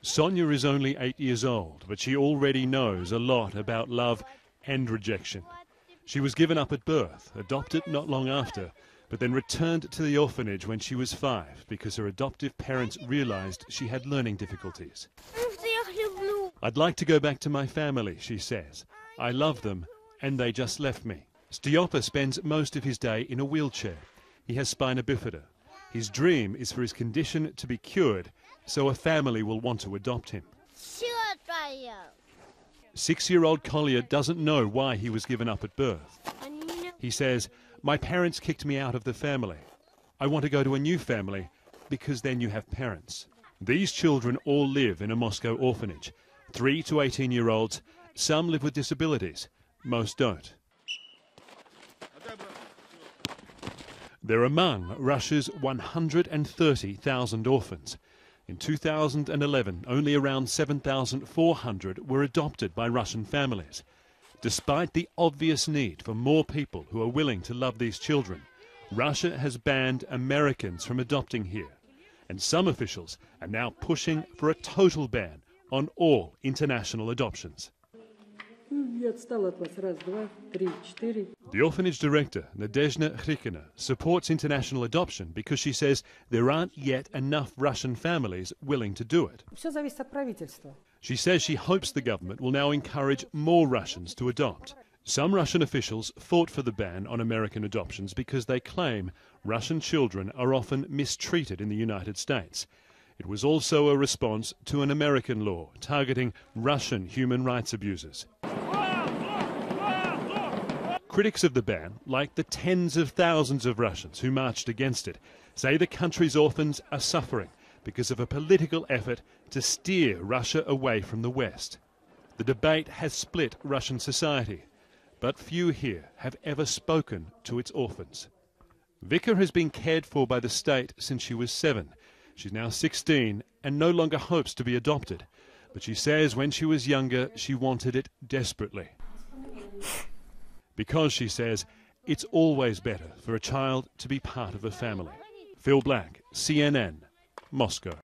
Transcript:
Sonia is only 8 years old, but she already knows a lot about love and rejection. She was given up at birth, adopted not long after, but then returned to the orphanage when she was 5 because her adoptive parents realized she had learning difficulties. "I'd like to go back to my family," she says. "I love them and they just left me." Stiopa spends most of his day in a wheelchair. He has spina bifida. His dream is for his condition to be cured so a family will want to adopt him. 6-year-old Collier doesn't know why he was given up at birth. He says, "My parents kicked me out of the family. I want to go to a new family because then you have parents." These children all live in a Moscow orphanage. 3 to 18-year-olds. Some live with disabilities. Most don't. They're among Russia's 130,000 orphans. In 2011, only around 7,400 were adopted by Russian families. Despite the obvious need for more people who are willing to love these children, Russia has banned Americans from adopting here. And some officials are now pushing for a total ban on all international adoptions. The orphanage director, Nadezhda Hrikina, supports international adoption because she says there aren't yet enough Russian families willing to do it. She says she hopes the government will now encourage more Russians to adopt. Some Russian officials fought for the ban on American adoptions because they claim Russian children are often mistreated in the United States. It was also a response to an American law targeting Russian human rights abusers. Critics of the ban, like the tens of thousands of Russians who marched against it, say the country's orphans are suffering because of a political effort to steer Russia away from the West. The debate has split Russian society, but few here have ever spoken to its orphans. Vika has been cared for by the state since she was 7. She's now 16 and no longer hopes to be adopted, but she says when she was younger she wanted it desperately. Because, she says, it's always better for a child to be part of a family. Phil Black, CNN, Moscow.